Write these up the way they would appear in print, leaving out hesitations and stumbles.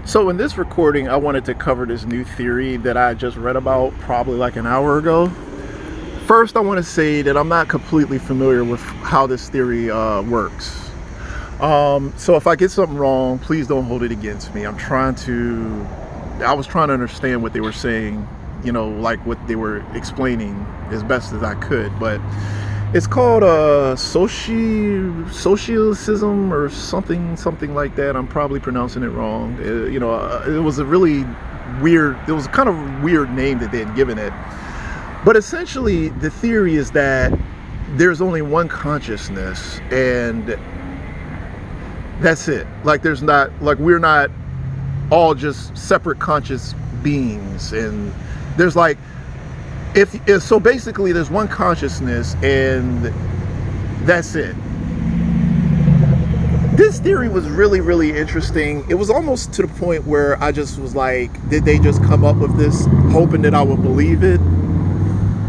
So in this recording, I wanted to cover this new theory that I just read about probably like an hour ago. First, I want to say that I'm not completely familiar with how this theory works. So if I get something wrong, please don't hold it against me. I was trying to understand what they were saying, like what they were explaining as best as I could, but it's called socialism or something like that. I'm probably pronouncing it wrong. It was a really weird. It was kind of a weird name that they had given it. But essentially, the theory is that there's only one consciousness, and that's it. Like we're not all just separate conscious beings, and there's like. So basically there's one consciousness and that's it. This theory was really, really interesting. It was almost to the point where I just was like, did they just come up with this hoping that I would believe it?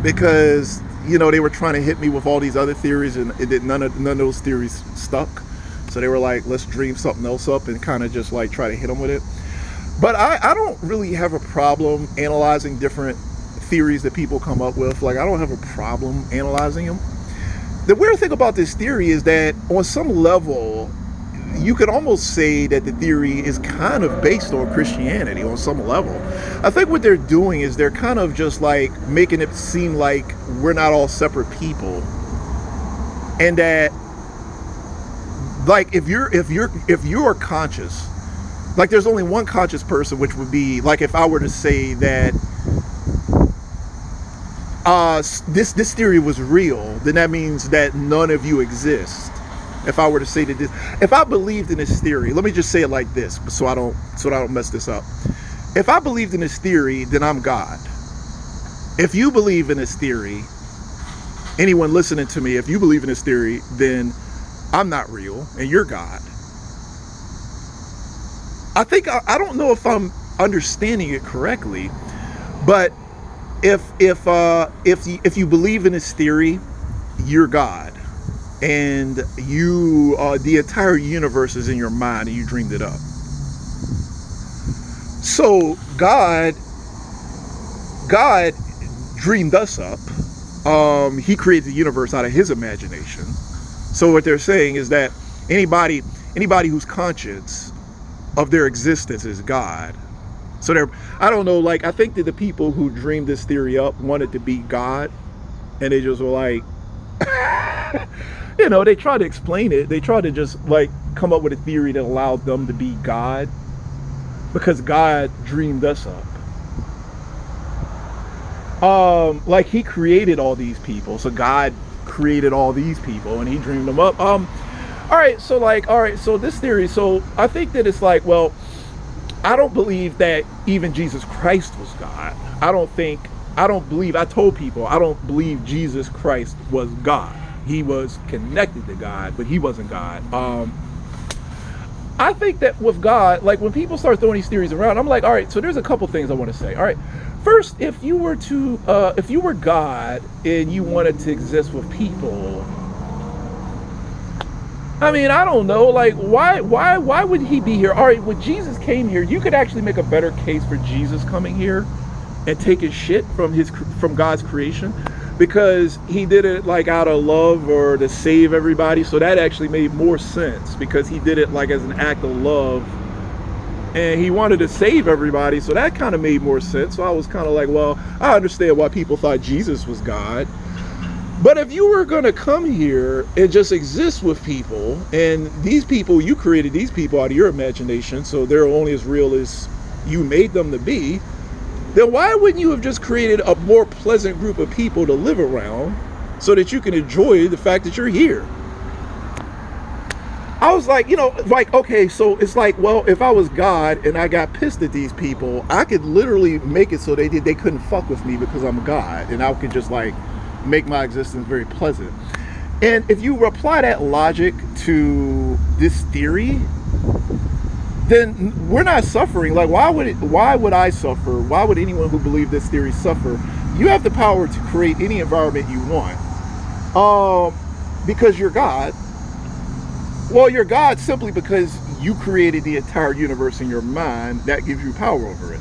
Because, they were trying to hit me with all these other theories and none of those theories stuck. So they were like, let's dream something else up and kind of just like try to hit them with it. But I don't really have a problem analyzing different theories that people come up with. Like, I don't have a problem analyzing them. The weird thing about this theory is that on some level you could almost say that the theory is kind of based on Christianity on some level. I think what they're doing is they're kind of just like making it seem like we're not all separate people, and that like if you're conscious, like there's only one conscious person, which would be like if I were to say that this theory was real, then that means that none of you exist. If I were to say that if I believed in this theory, let me just say it like this, so I don't mess this up. If I believed in this theory, then I'm God. If you believe in this theory, anyone listening to me, if you believe in this theory, then I'm not real and you're God. I think I don't know if I'm understanding it correctly, but if you believe in this theory, you're God, and the entire universe is in your mind and you dreamed it up. So God dreamed us up. He created the universe out of his imagination. So what they're saying is that anybody who's conscious of their existence is God. So I don't know, like, I think that the people who dreamed this theory up wanted to be God, and they just were like, they tried to explain it. They tried to just like come up with a theory that allowed them to be God, because God dreamed us up. Like he created all these people. So God created all these people and he dreamed them up. All right. So this theory, so I think that it's like, well, I don't believe that even Jesus Christ was God. I told people, I don't believe Jesus Christ was God. He was connected to God, but he wasn't God. I think that with God, like when people start throwing these theories around, I'm like, all right, so there's a couple things I want to say. All right. First, if you were God and you wanted to exist with people, I mean, I don't know, like, why would he be here? All right, when Jesus came here, you could actually make a better case for Jesus coming here and taking shit from God's creation, because he did it like out of love or to save everybody. So that actually made more sense, because he did it like as an act of love and he wanted to save everybody. So that kind of made more sense. So I was kind of like, well, I understand why people thought Jesus was God. But if you were going to come here and just exist with people, and these people, you created these people out of your imagination, so they're only as real as you made them to be, then why wouldn't you have just created a more pleasant group of people to live around so that you can enjoy the fact that you're here? I was like, okay, so it's like, well, if I was God and I got pissed at these people, I could literally make it so they couldn't fuck with me because I'm God, and I could just like make my existence very pleasant. And if you apply that logic to this theory, then we're not suffering. Like, why would I suffer? Why would anyone who believed this theory suffer? You have the power to create any environment you want, because you're God. Well, you're God simply because you created the entire universe in your mind, that gives you power over it.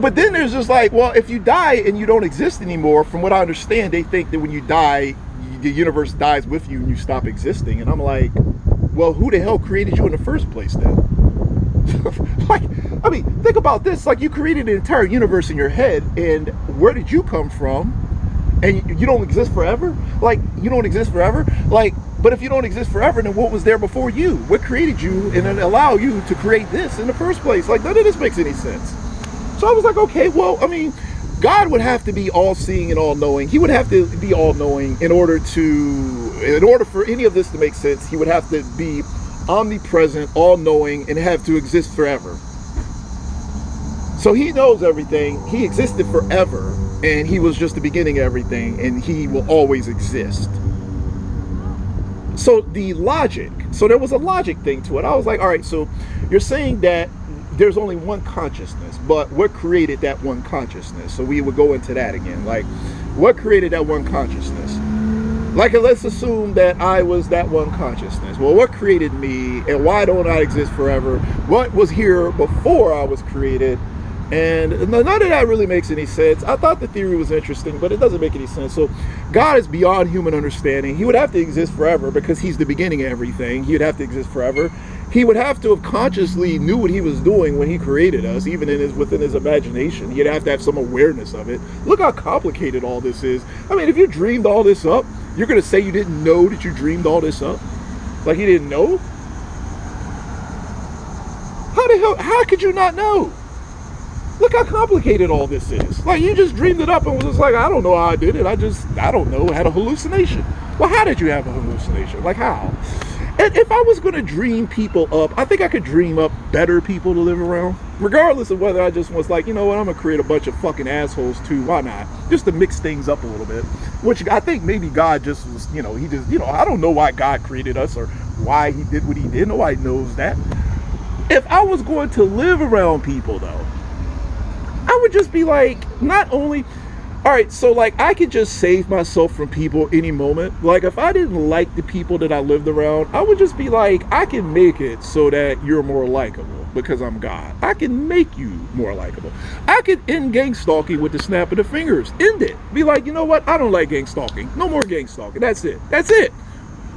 But then there's just like, well, if you die and you don't exist anymore, from what I understand, they think that when you die, the universe dies with you and you stop existing. And I'm like, well, who the hell created you in the first place then? Like, I mean, think about this. Like, you created an entire universe in your head, and where did you come from? And you don't exist forever? Like, you don't exist forever? Like, but if you don't exist forever, then what was there before you? What created you and then allow you to create this in the first place? Like, none of this makes any sense. So I was like, okay, well, I mean, God would have to be all-seeing and all-knowing. He would have to be all-knowing in order for any of this to make sense. He would have to be omnipresent, all-knowing, and have to exist forever. So he knows everything. He existed forever, and he was just the beginning of everything, and he will always exist. So there was a logic thing to it. I was like, all right, so you're saying that there's only one consciousness, but what created that one consciousness? So we would go into that again. Like, what created that one consciousness? Like, let's assume that I was that one consciousness. Well, what created me, and why don't I exist forever? What was here before I was created? And none of that really makes any sense. I thought the theory was interesting, but it doesn't make any sense. So God is beyond human understanding. He would have to exist forever because he's the beginning of everything. He would have to exist forever. He would have to have consciously knew what he was doing when he created us, even within his imagination. He'd have to have some awareness of it. Look how complicated all this is. I mean, if you dreamed all this up, you're going to say you didn't know that you dreamed all this up? Like, you didn't know? How could you not know? Look how complicated all this is. Like, you just dreamed it up and was just like, I don't know how I did it. I don't know, had a hallucination. Well, how did you have a hallucination? Like, how? And if I was going to dream people up, I think I could dream up better people to live around, regardless of whether I just was like, you know what, I'm going to create a bunch of fucking assholes too. Why not? Just to mix things up a little bit, which I think maybe God just was, he just, I don't know why God created us or why he did what he did. Nobody knows that. If I was going to live around people, though, I would just be like, not only... All right, so like I could just save myself from people any moment. Like if I didn't like the people that I lived around, I would just be like, I can make it so that you're more likable because I'm God. I can make you more likable. I could end gang stalking with the snap of the fingers. End it. Be like, you know what? I don't like gang stalking. No more gang stalking. That's it. That's it.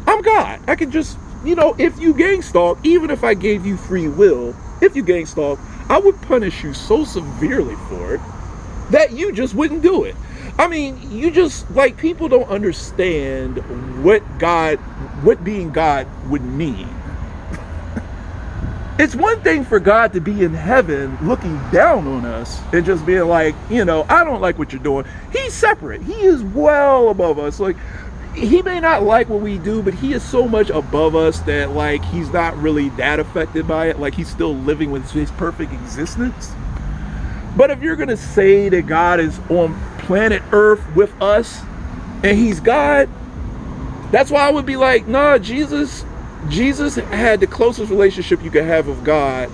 I'm God. I could just, if you gang stalk, even if I gave you free will, if you gang stalk, I would punish you so severely for it that you just wouldn't do it. I mean, you just, like, people don't understand what being God would mean. It's one thing for God to be in heaven looking down on us and just being like, I don't like what you're doing. He's separate. He is well above us. Like, he may not like what we do, but he is so much above us that, like, he's not really that affected by it. Like, he's still living with his perfect existence. But if you're going to say that God is on planet Earth with us and he's God, that's why I would be like, nah, Jesus had the closest relationship you could have with God,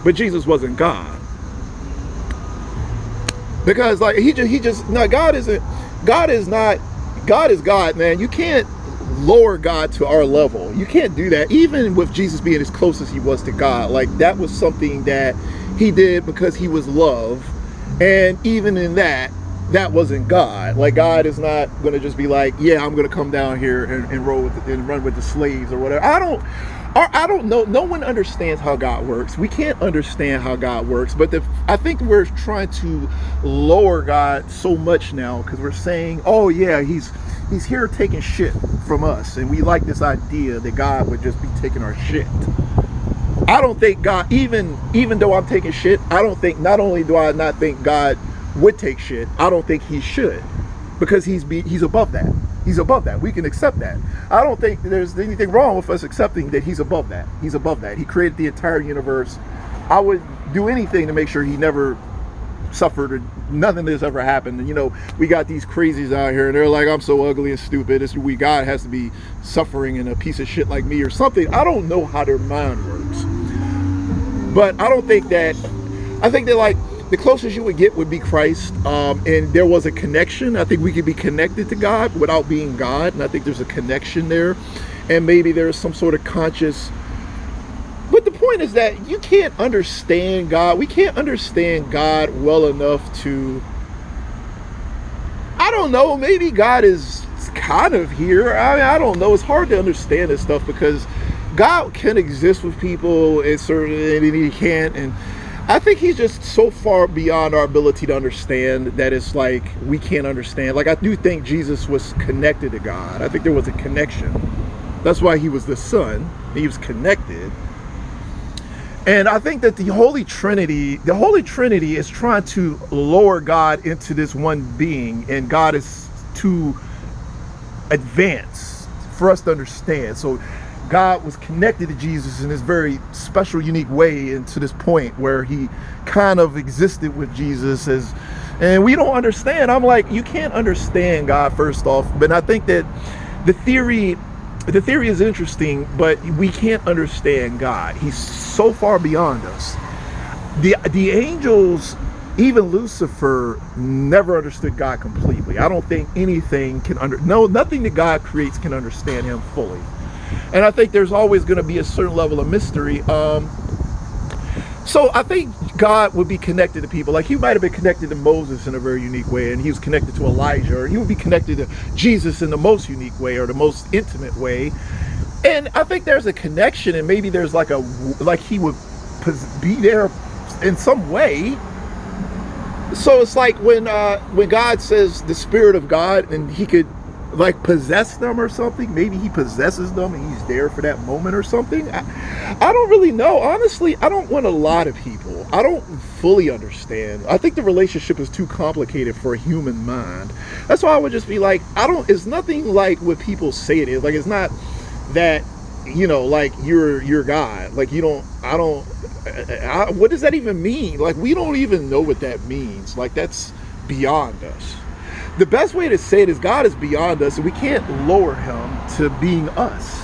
but Jesus wasn't God. Because like God is God, man. You can't lower God to our level. You can't do that. Even with Jesus being as close as he was to God, like that was something that he did because he was love. And even in that wasn't God. Like, God is not going to just be like, yeah, I'm going to come down here and roll with and run with the slaves or whatever. I don't know. No one understands how God works. We can't understand how God works. But I think we're trying to lower God so much now because we're saying, oh yeah, he's here taking shit from us, and we like this idea that God would just be taking our shit. I don't think God, even though I'm taking shit, not only do I not think God would take shit, I don't think he should, because he's above that. He's above that. We can accept that. I don't think there's anything wrong with us accepting that he's above that. He's above that. He created the entire universe. I would do anything to make sure he never suffered or nothing of this ever happened. And we got these crazies out here and they're like, I'm so ugly and stupid. God has to be suffering and a piece of shit like me or something. I don't know how their mind works. But I think that like the closest you would get would be Christ. And there was a connection. I think we could be connected to God without being God. And I think there's a connection there. and maybe there's some sort of conscious. But the point is that you can't understand God. We can't understand God well enough to, I don't know, maybe God is kind of here. I don't know. It's hard to understand this stuff because God can exist with people and he can't. And I think he's just so far beyond our ability to understand that it's like we can't understand. Like, I do think Jesus was connected to God. I think there was a connection. That's why he was the Son. He was connected. And I think that the Holy Trinity is trying to lower God into this one being, and God is too advanced for us to understand. So God was connected to Jesus in this very special, unique way, and to this point where he kind of existed with Jesus and we don't understand. I'm like, you can't understand God, first off. But I think that the theory is interesting, but we can't understand God. He's so far beyond us. The angels, even Lucifer, never understood God completely. I don't think anything nothing that God creates can understand him fully. And I think there's always going to be a certain level of mystery. So I think God would be connected to people. Like, he might have been connected to Moses in a very unique way, and he was connected to Elijah, or he would be connected to Jesus in the most unique way, or the most intimate way. And I think there's a connection, and maybe there's like he would be there in some way. So it's like when God says the Spirit of God, and he could like possess them or something. Maybe he possesses them and he's there for that moment or something. I don't really know. Honestly, I don't want a lot of people. I don't fully understand. I think the relationship is too complicated for a human mind. That's why I would just be like, it's nothing like what people say it is. Like, it's not that, like you're God. Like, what does that even mean? Like, we don't even know what that means. Like, that's beyond us. The best way to say it is God is beyond us, and we can't lower him to being us.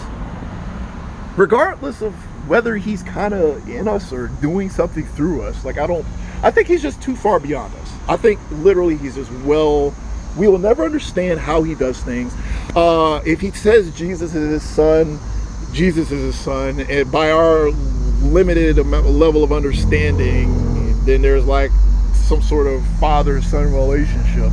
Regardless of whether he's kind of in us or doing something through us. Like, I think he's just too far beyond us. I think literally he's just we will never understand how he does things. If he says Jesus is his son, Jesus is his son, and by our limited level of understanding, then there's like some sort of father-son relationship.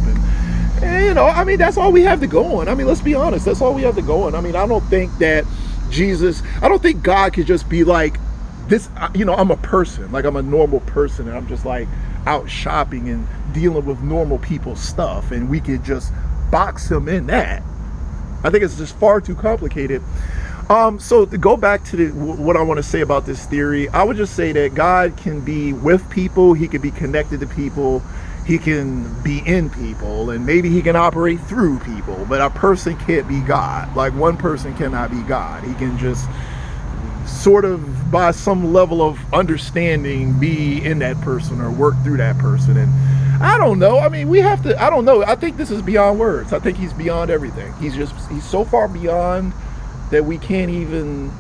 And that's all we have to go on. Let's be honest. That's all we have to go on. I don't think that I don't think God could just be like this. I'm a person, like I'm a normal person, and I'm just like out shopping and dealing with normal people's stuff, and we could just box him in that. I think it's just far too complicated. So to go back to what I want to say about this theory, I would just say that God can be with people. He can be connected to people. He can be in people, and maybe he can operate through people, but a person can't be God. Like, one person cannot be God. He can just sort of, by some level of understanding, be in that person or work through that person. And I don't know. I don't know. I think this is beyond words. I think he's beyond everything. He's so far beyond that we can't even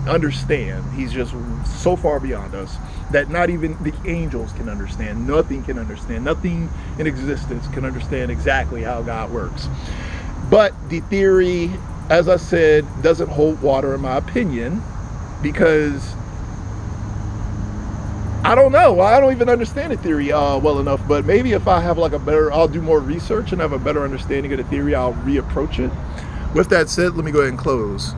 understand. He's just so far beyond us that not even the angels can understand. Nothing can understand. Nothing in existence can understand exactly how God works. But the theory, as I said, doesn't hold water in my opinion, because I don't know. I don't even understand the theory well enough. But maybe if I have I'll do more research and have a better understanding of the theory, I'll reapproach it. With that said, let me go ahead and close.